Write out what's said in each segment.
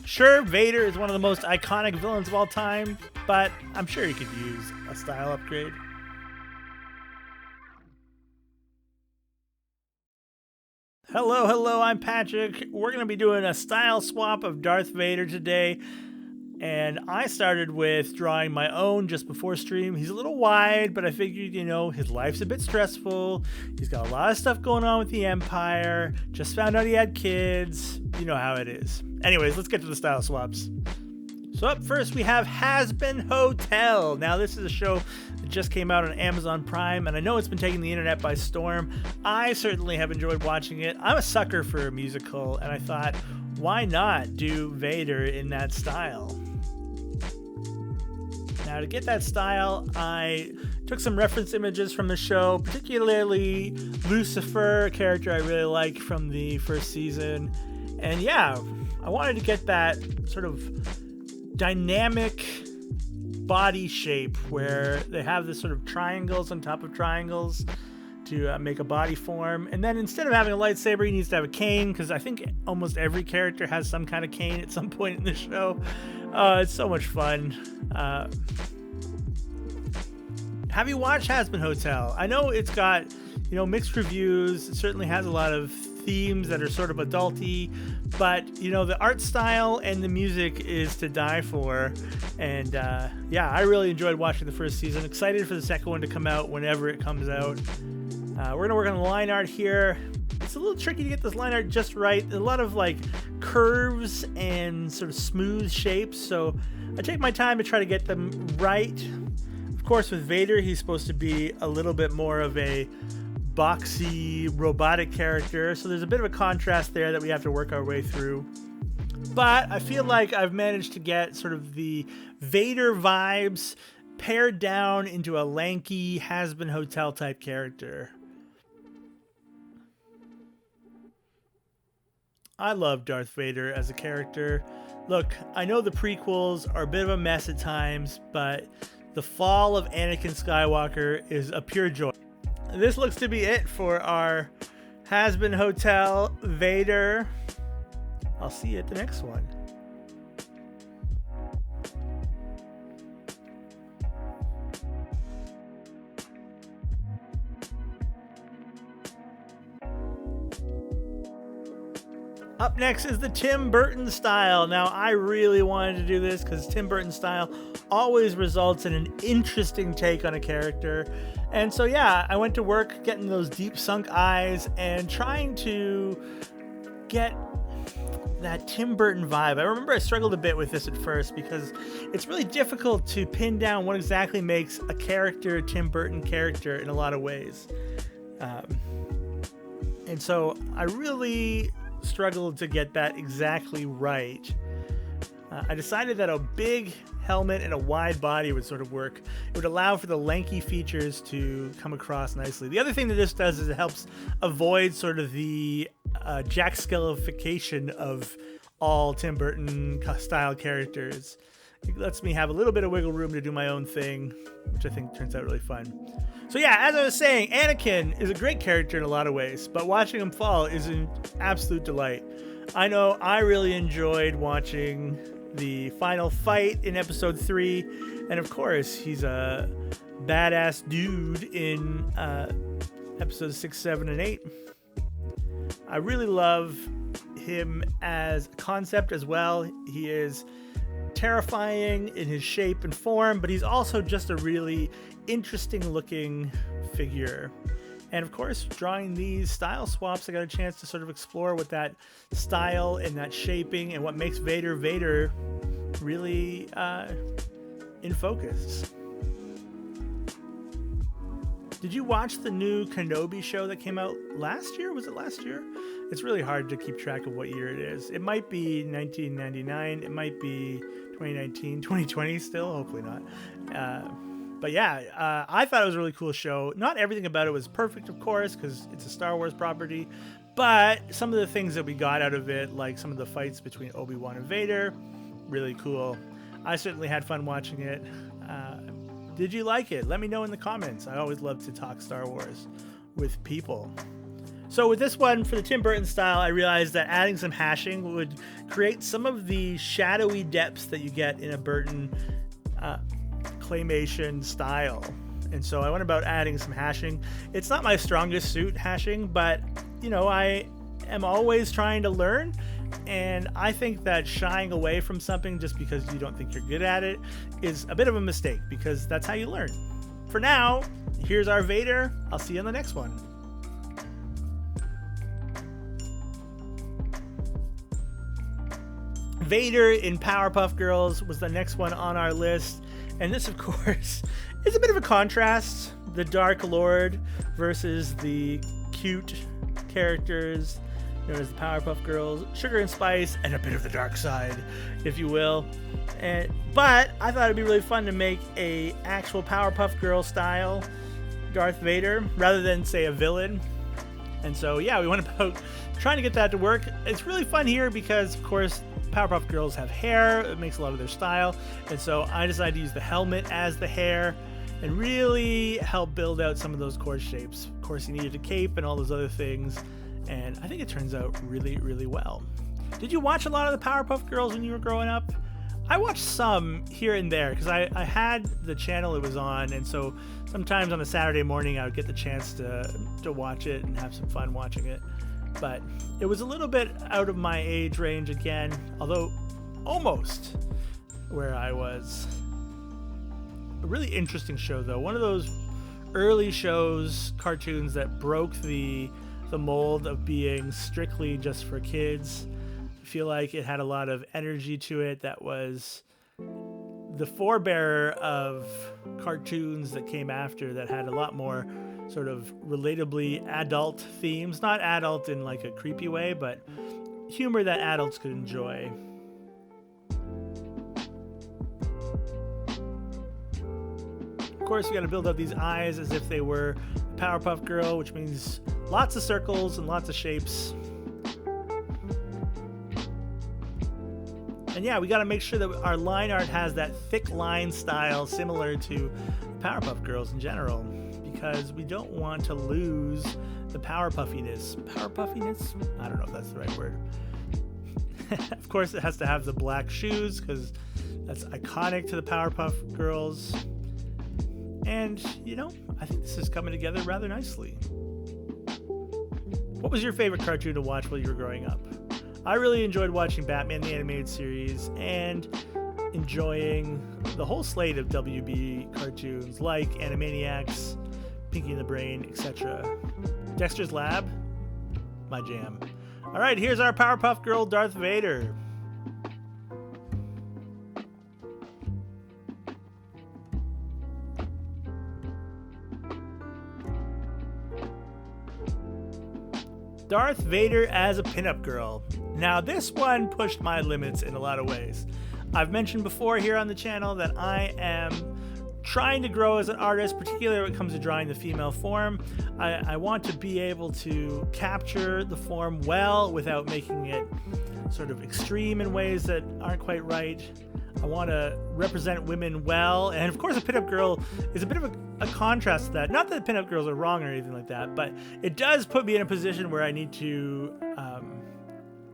Sure, Vader is one of the most iconic villains of all time, but I'm sure he could use a style upgrade. Hello, I'm Patrick. We're going to be doing a style swap of Darth Vader today. And I started with drawing my own just before stream. He's a little wide, but I figured, his life's a bit stressful. He's got a lot of stuff going on with the Empire. Just found out he had kids. You know how it is. Anyways, let's get to the style swaps. So up first, we have Hazbin Hotal. Now, this is a show that just came out on Amazon Prime, and I know it's been taking the internet by storm. I certainly have enjoyed watching it. I'm a sucker for a musical, and I thought, why not do Vader in that style? Now, to get that style, I took some reference images from the show, particularly Lucifer, a character I really like from the first season. And yeah, I wanted to get that sort of dynamic body shape where they have this sort of triangles on top of triangles to make a body form. And then instead of having a lightsaber, he needs to have a cane, because I think almost every character has some kind of cane at some point in the show. It's so much fun. Have you watched Hazbin Hotel? I know it's got, mixed reviews. It certainly has a lot of themes that are sort of adulty, but the art style and the music is to die for. And yeah, I really enjoyed watching the first season. Excited for the second one to come out whenever it comes out. We're gonna work on the line art here. It's a little tricky to get this line art just right. A lot of curves and sort of smooth shapes, so I take my time to try to get them right. Of course, with Vader, he's supposed to be a little bit more of a boxy, robotic character, so there's a bit of a contrast there that we have to work our way through. But I feel like I've managed to get sort of the Vader vibes pared down into a lanky Hazbin Hotel type character. I love Darth Vader as a character. Look, I know the prequels are a bit of a mess at times, but the fall of Anakin Skywalker is a pure joy. This looks to be it for our Hazbin Hotel Vader. I'll see you at the next one. Up next is the Tim Burton style. Now, I really wanted to do this because Tim Burton style always results in an interesting take on a character. And so, yeah, I went to work getting those deep sunk eyes and trying to get that Tim Burton vibe. I remember I struggled a bit with this at first because it's really difficult to pin down what exactly makes a character a Tim Burton character in a lot of ways. And so I really struggled to get that exactly right. I decided that a big helmet and a wide body would sort of work. It would allow for the lanky features to come across nicely. The other thing that this does is it helps avoid sort of the Jack Skellerification of all Tim Burton style characters. It lets me have a little bit of wiggle room to do my own thing, which I think turns out really fun. So yeah, as I was saying, Anakin is a great character in a lot of ways, but watching him fall is an absolute delight. I know I really enjoyed watching the final fight in episode 3, and of course, he's a badass dude in episodes 6, 7, and 8. I really love him as a concept as well. He is terrifying in his shape and form, but he's also just a really interesting looking figure. And of course, drawing these style swaps, I got a chance to sort of explore what that style and that shaping and what makes Vader really in focus. Did you watch the new Kenobi show that came out last year? Was it last year? It's really hard to keep track of what year it is. It might be 1999. It might be 2019, 2020 still. Hopefully not. But yeah, I thought it was a really cool show. Not everything about it was perfect, of course, because it's a Star Wars property. But some of the things that we got out of it, like some of the fights between Obi-Wan and Vader, really cool. I certainly had fun watching it. Did you like it? Let me know in the comments. I always love to talk Star Wars with people. So with this one, for the Tim Burton style, I realized that adding some hashing would create some of the shadowy depths that you get in a Burton claymation style. And so I went about adding some hashing. It's not my strongest suit, hashing, but you know, I am always trying to learn. And I think that shying away from something just because you don't think you're good at it is a bit of a mistake, because that's how you learn. For now, here's our Vader. I'll see you in the next one. Vader in Powerpuff Girls was the next one on our list. And this, of course, is a bit of a contrast. The Dark Lord versus the cute characters known as the Powerpuff Girls. Sugar and spice and a bit of the dark side, if you will. But I thought it'd be really fun to make a actual Powerpuff Girl style Darth Vader rather than, say, a villain. And so, yeah, we went about trying to get that to work. It's really fun here because, of course, Powerpuff Girls have hair. It makes a lot of their style. And so I decided to use the helmet as the hair and really help build out some of those core shapes. Of course, you needed a cape and all those other things. And I think it turns out really, really well. Did you watch a lot of the Powerpuff Girls when you were growing up? I watched some here and there because I had the channel it was on. And so sometimes on a Saturday morning, I would get the chance to watch it and have some fun watching it. But it was a little bit out of my age range again, although almost where I was. A really interesting show, though. One of those early shows, cartoons that broke the mold of being strictly just for kids. I feel like it had a lot of energy to it that was the forebearer of cartoons that came after that had a lot more sort of relatably adult themes. Not adult in like a creepy way, but humor that adults could enjoy. Of course, you got to build up these eyes as if they were a Powerpuff Girl, which means lots of circles and lots of shapes. And yeah, we got to make sure that our line art has that thick line style similar to Powerpuff Girls in general, because we don't want to lose the power puffiness. Power puffiness? I don't know if that's the right word. Of course, it has to have the black shoes because that's iconic to the Powerpuff Girls. And, you know, I think this is coming together rather nicely. What was your favorite cartoon to watch while you were growing up? I really enjoyed watching Batman the Animated Series and enjoying the whole slate of WB cartoons like Animaniacs, Pinky and the Brain, etc. Dexter's Lab, my jam. All right, here's our Powerpuff Girl Darth Vader. Darth Vader as a pinup girl. Now this one pushed my limits in a lot of ways. I've mentioned before here on the channel that I am trying to grow as an artist, particularly when it comes to drawing the female form. I want to be able to capture the form well without making it sort of extreme in ways that aren't quite right. I want to represent women well, and of course a pinup girl is a bit of a contrast to that. Not that pinup girls are wrong or anything like that, but it does put me in a position where I need to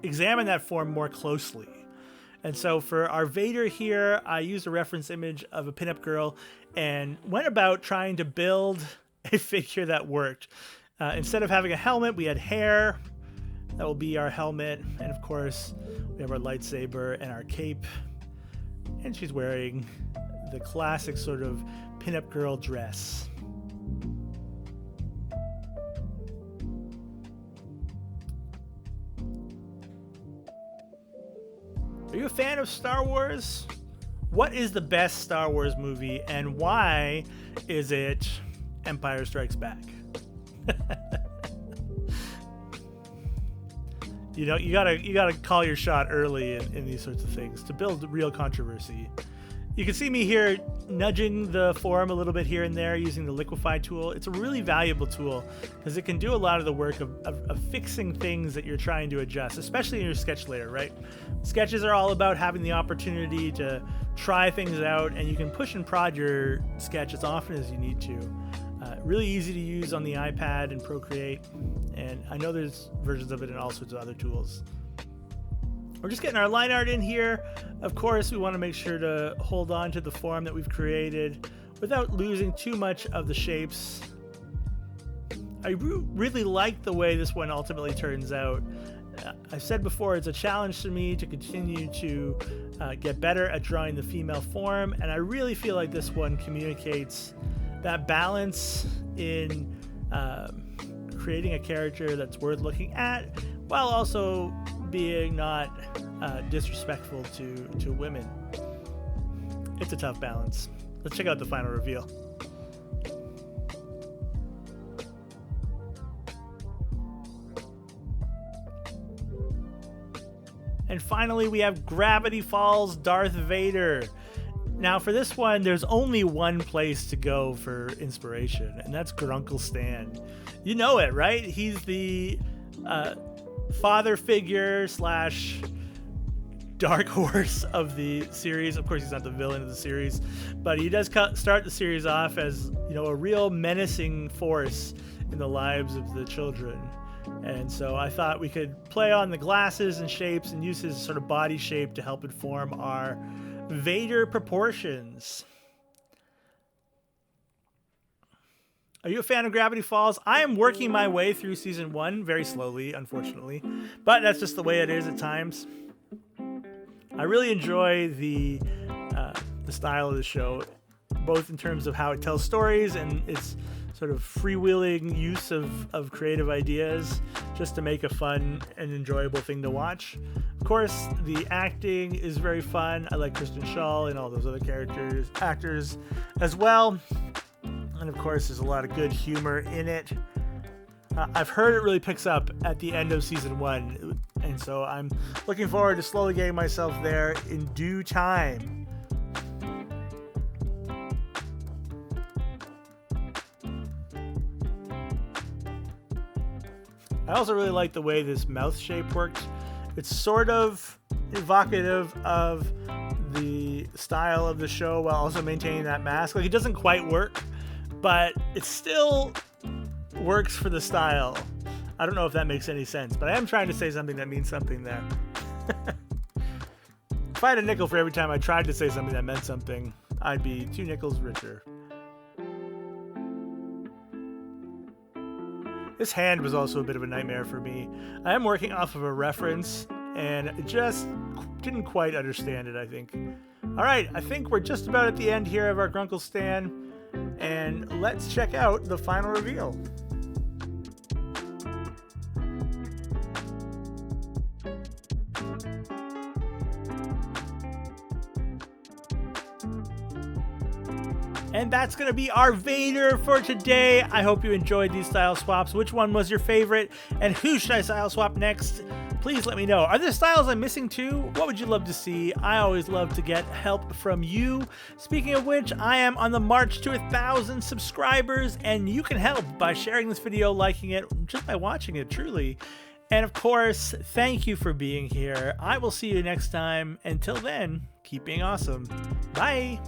examine that form more closely. And so for our Vader here, I used a reference image of a pinup girl and went about trying to build a figure that worked. Instead of having a helmet, we had hair. That will be our helmet. And of course, we have our lightsaber and our cape. And she's wearing the classic sort of pinup girl dress. Are you a fan of Star Wars? What is the best Star Wars movie, and why is it Empire Strikes Back? You know, you gotta call your shot early in these sorts of things to build real controversy. You can see me here nudging the form a little bit here and there using the liquefy tool. It's a really valuable tool because it can do a lot of the work of fixing things that you're trying to adjust, especially in your sketch layer, right? Sketches are all about having the opportunity to try things out, and you can push and prod your sketch as often as you need to. Really easy to use on the iPad and Procreate, And I know there's versions of it in all sorts of other tools. We're just getting our line art in here. Of course, we want to make sure to hold on to the form that we've created without losing too much of the shapes. I really like the way this one ultimately turns out. I've said before, it's a challenge to me to continue to get better at drawing the female form, and I really feel like this one communicates that balance in creating a character that's worth looking at, while also being not disrespectful to women. It's a tough balance. Let's check out the final reveal. And finally, we have Gravity Falls Darth Vader. Now, for this one, there's only one place to go for inspiration, and that's Grunkle Stan. You know it, right? He's the father figure slash dark horse of the series. Of course, he's not the villain of the series, but he does start the series off as, you know, a real menacing force in the lives of the children. And so I thought we could play on the glasses and shapes and use his sort of body shape to help inform our Vader proportions. Are you a fan of Gravity Falls? I am working my way through season 1 very slowly, unfortunately, but that's just the way it is at times. I really enjoy the style of the show, both in terms of how it tells stories and its sort of freewheeling use of creative ideas just to make a fun and enjoyable thing to watch. Of course, the acting is very fun. I like Kristen Schaal and all those other actors as well. And of course, there's a lot of good humor in it. I've heard it really picks up at the end of season 1, and so I'm looking forward to slowly getting myself there in due time. I also really like the way this mouth shape works. It's sort of evocative of the style of the show while also maintaining that mask. Like, it doesn't quite work, but it still works for the style. I don't know if that makes any sense, but I am trying to say something that means something there. If I had a nickel for every time I tried to say something that meant something, I'd be 2 nickels richer. This hand was also a bit of a nightmare for me. I am working off of a reference, and I just didn't quite understand it, I think. All right, I think we're just about at the end here of our Grunkle Stan, and let's check out the final reveal. And that's going to be our Vader for today. I hope you enjoyed these style swaps. Which one was your favorite? And who should I style swap next? Please let me know. Are there styles I'm missing too? What would you love to see? I always love to get help from you. Speaking of which, I am on the march to 1,000 subscribers, and you can help by sharing this video, liking it, just by watching it, truly. And of course, thank you for being here. I will see you next time. Until then, keep being awesome. Bye.